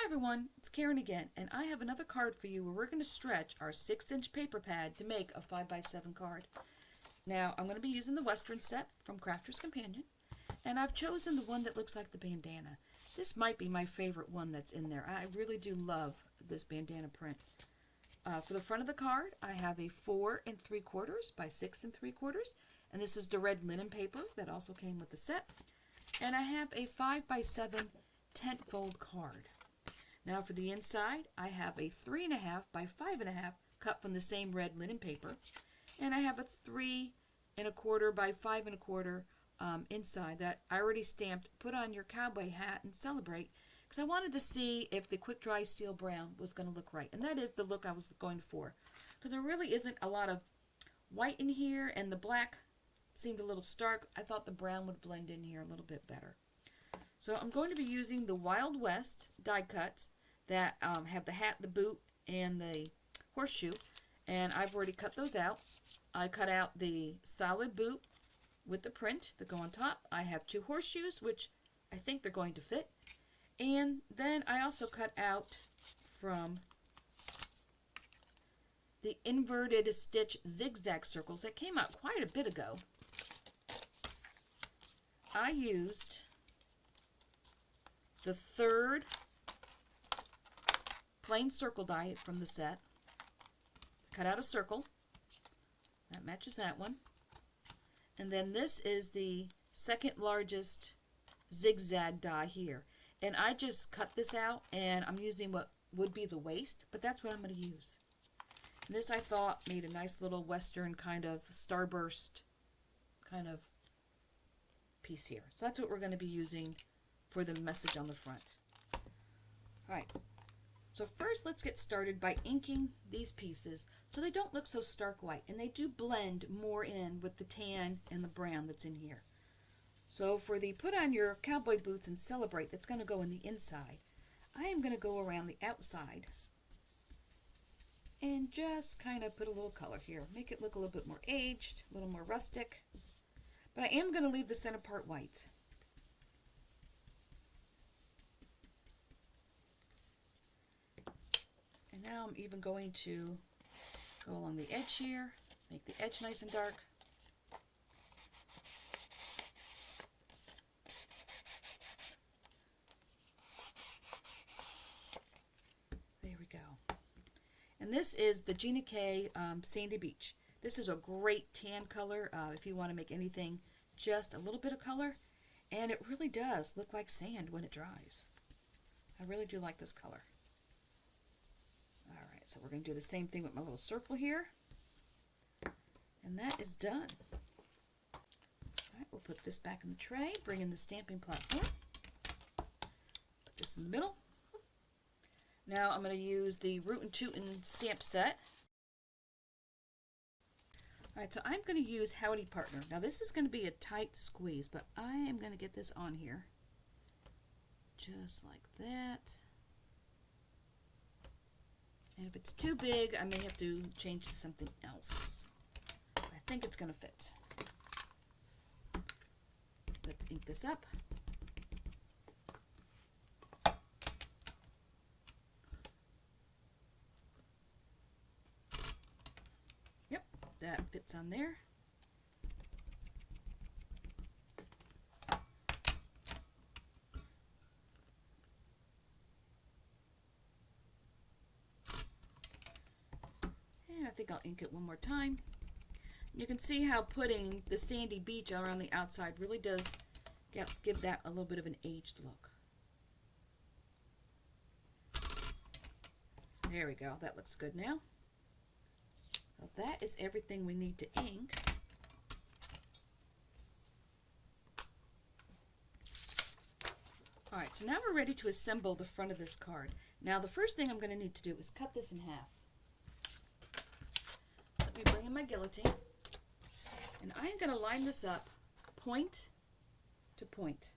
everyone, it's Karen again, and I have another card for you where we're going to stretch our 6-inch paper pad to make a 5x7 card. Now, I'm going to be using the Western set from Crafter's Companion, and I've chosen the one that looks like the bandana. This might be my favorite one that's in there. I really do love this bandana print. For the front of the card, I have a 4 3/4 by 6 3/4, and this is the red linen paper that also came with the set. And I have a 5x7 tent fold card. Now for the inside, I have a 3.5 by 5.5 cut from the same red linen paper, and I have a 3.25 by 5.25 inside that I already stamped. Put on your cowboy hat and celebrate, because I wanted to see if the quick dry seal brown was going to look right, and that is the look I was going for, because there really isn't a lot of white in here, and the black seemed a little stark. I thought the brown would blend in here a little bit better. So I'm going to be using the Wild West die cuts that have the hat, the boot, and the horseshoe, and I've already cut those out. I cut out the solid boot with the print that go on top. I have 2 horseshoes, which I think they're going to fit, and then I also cut out from the inverted stitch zigzag circles that came out quite a bit ago. I used the 3rd plain circle die from the set. Cut out a circle. That matches that one. And then this is the 2nd largest zigzag die here. And I just cut this out, and I'm using what would be the waist, but that's what I'm going to use. And this, I thought, made a nice little Western kind of starburst kind of piece here. So that's what we're going to be using for the message on the front. Alright, so first let's get started by inking these pieces so they don't look so stark white, and they do blend more in with the tan and the brown that's in here. So for the put on your cowboy boots and celebrate, that's going to go in the inside, I am going to go around the outside and just kind of put a little color here. Make it look a little bit more aged, a little more rustic. But I am going to leave the center part white. And now I'm even going to go along the edge here, make the edge nice and dark. There we go. And this is the Gina K Sandy Beach. This is a great tan color if you want to make anything just a little bit of color, and it really does look like sand when it dries. I really do like this color. Alright, so we're going to do the same thing with my little circle here, and that is done. Alright, we'll put this back in the tray, bring in the stamping platform, put this in the middle. Now I'm going to use the Rootin' Tootin' stamp set. Alright, so I'm going to use Howdy Partner. Now this is going to be a tight squeeze, but I am going to get this on here. Just like that. And if it's too big, I may have to change to something else. I think it's going to fit. Let's ink this up. That fits on there. And I think I'll ink it one more time. You can see how putting the sandy beach around the outside really does give that a little bit of an aged look. There we go. That looks good now. So that is everything we need to ink. Alright, so now we're ready to assemble the front of this card. Now the first thing I'm going to need to do is cut this in half. So let me bring in my guillotine, and I'm going to line this up point to point.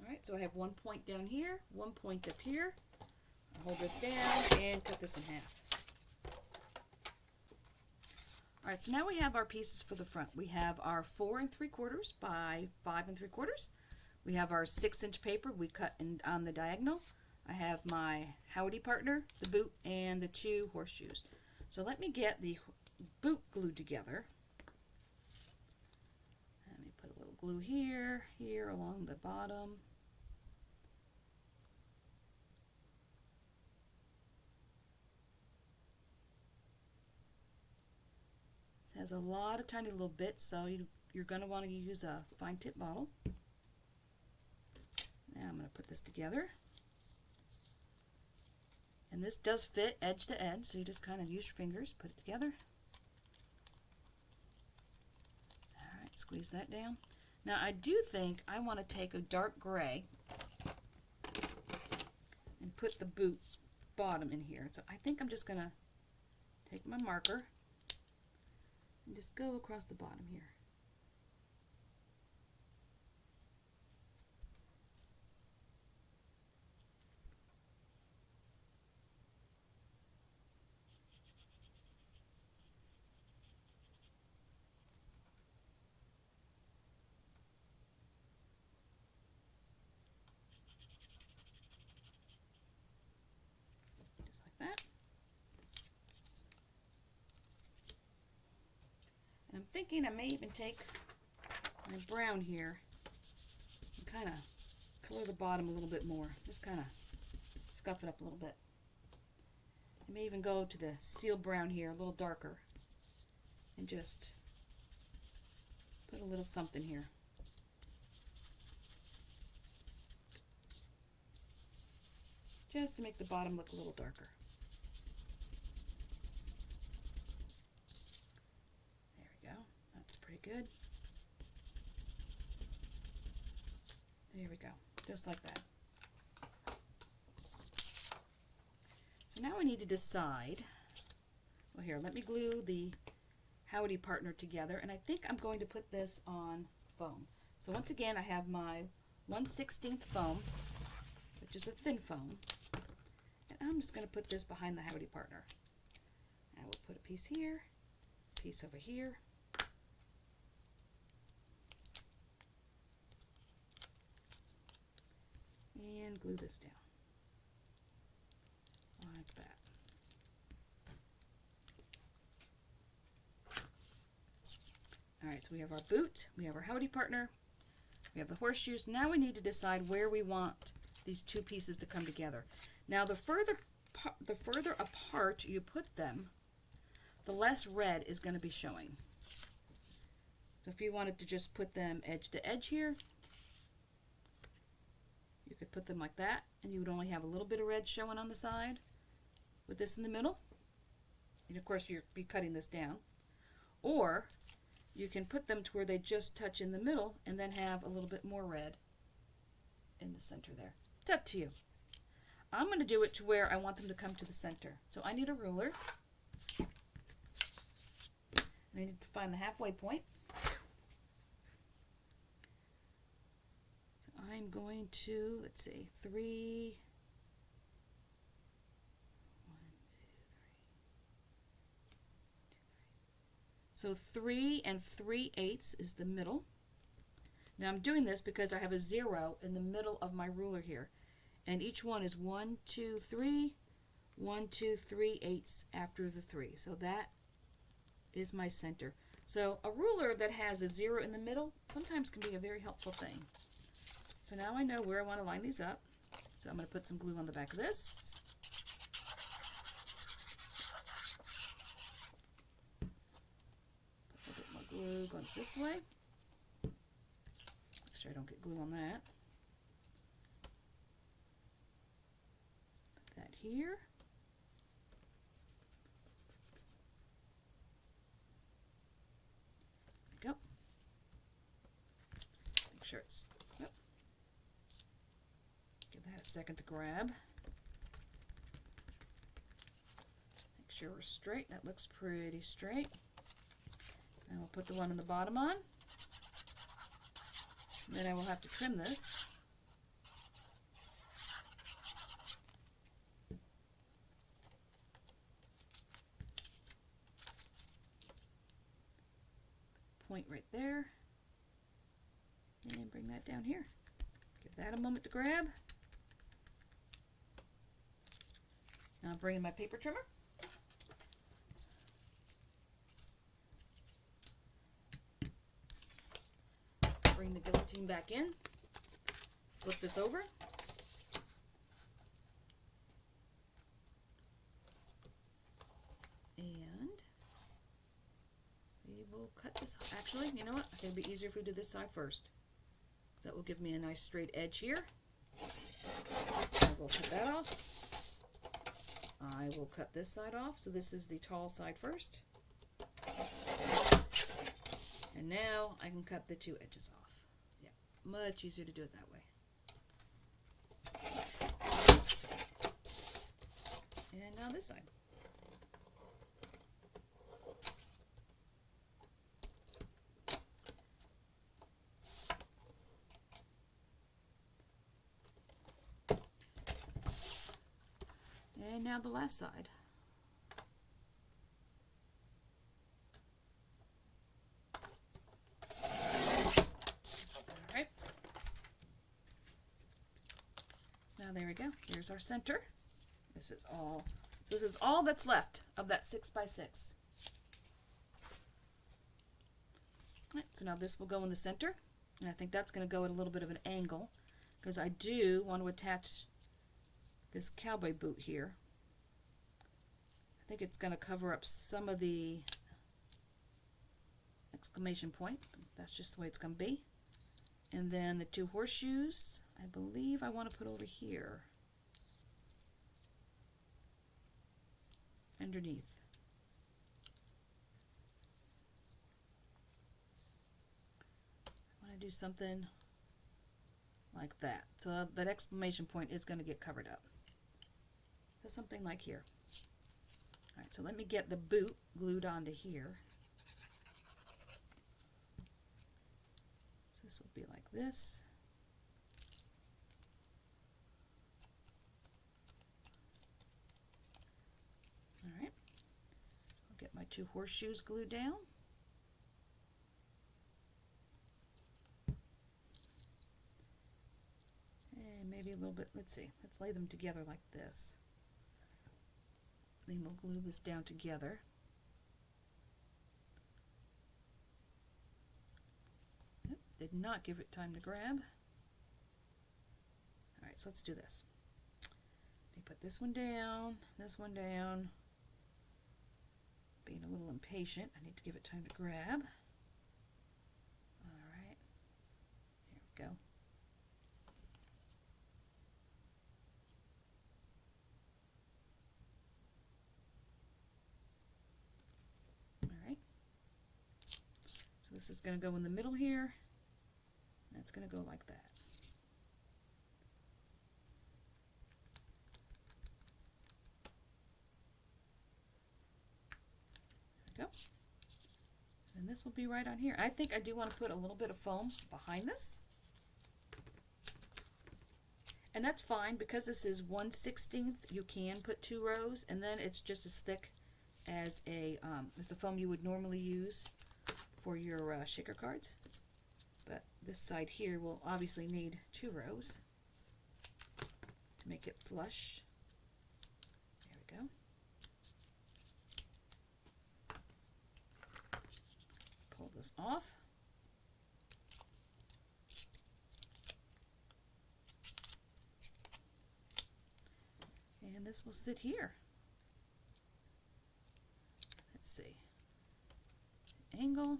Alright, so I have 1 point down here, 1 point up here. I'll hold this down and cut this in half. Alright, so now we have our pieces for the front. We have our 4 3/4 by 5 3/4. We have our 6-inch paper we cut on the diagonal. I have my Howdy partner, the boot, and the 2 horseshoes. So let me get the boot glued together. Let me put a little glue here, here along the bottom. It has a lot of tiny little bits, so you're going to want to use a fine tip bottle. Now I'm going to put this together. And this does fit edge to edge, so you just kind of use your fingers, put it together. Alright, squeeze that down. Now I do think I want to take a dark gray and put the boot bottom in here. So I think I'm just going to take my marker and just go across the bottom here. Just like that. And I'm thinking I may even take my brown here and kind of color the bottom a little bit more. Just kind of scuff it up a little bit. I may even go to the seal brown here, a little darker, and just put a little something here. Just to make the bottom look a little darker. There we go. That's pretty good. There we go. Just like that. So now we need to decide. Well, here, let me glue the Howdy partner together, and I think I'm going to put this on foam. So once again, I have my 1/16 foam, which is a thin foam. And I'm just going to put this behind the Howdy partner. I will put a piece here, a piece over here. And glue this down. Like that. Alright, so we have our boot, we have our Howdy partner, we have the horseshoes. Now we need to decide where we want these two pieces to come together. Now the further apart you put them, the less red is going to be showing. So if you wanted to just put them edge to edge here, you could put them like that, and you would only have a little bit of red showing on the side. With this in the middle, and of course you'll be cutting this down. Or you can put them to where they just touch in the middle and then have a little bit more red in the center there. It's up to you. I'm going to do it to where I want them to come to the center. So I need a ruler. And I need to find the halfway point. So I'm going to, let's see, 3. So 3 3/8 is the middle. Now I'm doing this because I have a 0 in the middle of my ruler here. And each one is 1, 2, 3, 1, 2, 3/8 after the 3. So that is my center. So a ruler that has a 0 in the middle sometimes can be a very helpful thing. So now I know where I want to line these up. So I'm going to put some glue on the back of this. Put a bit more glue going this way. Make sure I don't get glue on that. Put that here. There we go. Make sure it's, oh, give that a second to grab. Make sure we're straight. That looks pretty straight. And we'll put the one on the bottom on. And then I will have to trim this. point right there. And bring that down here. Give that a moment to grab. Now I'm bringing my paper trimmer. Bring the guillotine back in. Flip this over. And we will cut this. Actually, you know what? I think it'd be easier if we do this side first. That will give me a nice straight edge here. I will cut that off. I will cut this side off. So this is the tall side first. And now I can cut the two edges off. Yeah, much easier to do it that way. And now this side. And now the last side. Alright. So now there we go. Here's our center. This is all that's left of that 6x6. Alright, so now this will go in the center. And I think that's going to go at a little bit of an angle because I do want to attach this cowboy boot here. I think it's going to cover up some of the exclamation point. That's just the way it's going to be. And then the two horseshoes, I believe I want to put over here. Underneath. I want to do something like that. So that exclamation point is going to get covered up. So something like here. Alright, so let me get the boot glued onto here. So this would be like this. Alright. I'll get my two horseshoes glued down. And maybe a little bit, let's see, let's lay them together like this. Then we'll glue this down together. Yep, did not give it time to grab. Alright, so let's do this. Let me put this one down, Being a little impatient, I need to give it time to grab. Alright, here we go. This is going to go in the middle here. That's going to go like that. There we go. And this will be right on here. I think I do want to put a little bit of foam behind this. And that's fine because this is 1/16. You can put 2 rows, and then it's just as thick as the foam you would normally use for your shaker cards. But this side here will obviously need 2 rows to make it flush. There we go. Pull this off. And this will sit here. Let's see. Angle.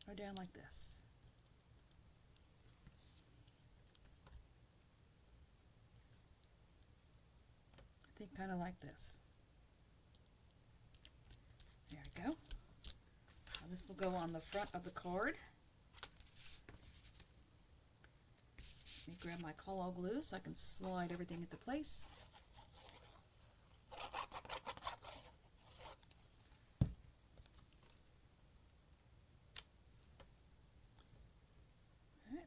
Or down like this. I think kind of like this. There we go. Now this will go on the front of the card. Let me grab my Call-All glue so I can slide everything into place.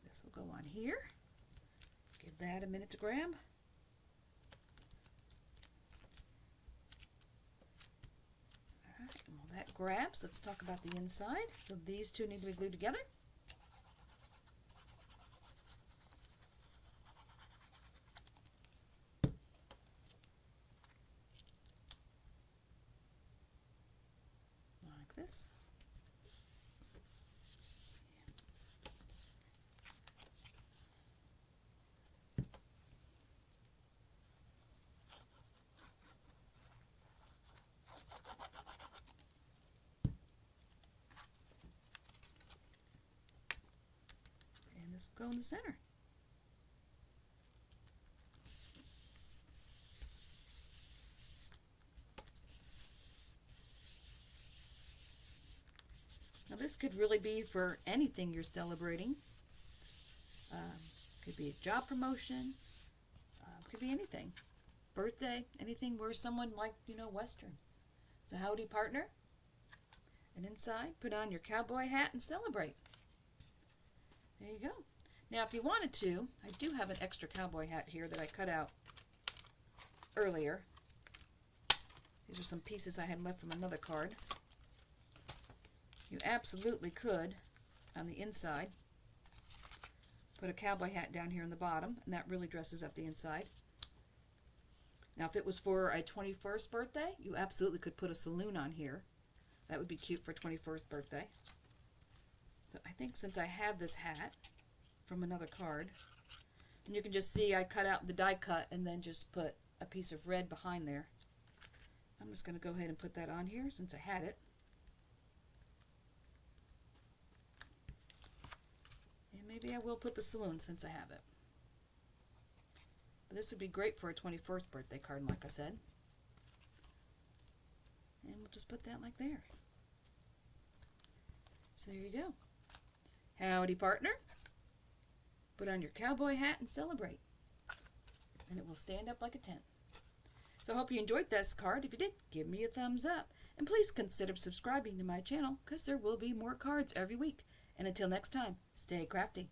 This will go on here. Give that a minute to grab. Alright, and while that grabs. Let's talk about the inside. So these two need to be glued together. Like this. And this will go in the center. Now this could really be for anything you're celebrating. Could be a job promotion, could be anything. Birthday, anything where someone like, Western. So howdy partner. And inside, put on your cowboy hat and celebrate. There you go. Now if you wanted to, I do have an extra cowboy hat here that I cut out earlier. These are some pieces I had left from another card. You absolutely could, on the inside, put a cowboy hat down here in the bottom, and that really dresses up the inside. Now, if it was for a 21st birthday, you absolutely could put a saloon on here. That would be cute for 21st birthday. So I think since I have this hat from another card, and you can just see I cut out the die cut and then just put a piece of red behind there. I'm just going to go ahead and put that on here since I had it. Maybe I will put the saloon since I have it. But this would be great for a 21st birthday card, like I said. And we'll just put that like there. So there you go. Howdy, partner. Put on your cowboy hat and celebrate. And it will stand up like a tent. So I hope you enjoyed this card. If you did, give me a thumbs up. And please consider subscribing to my channel because there will be more cards every week. And until next time, stay crafty.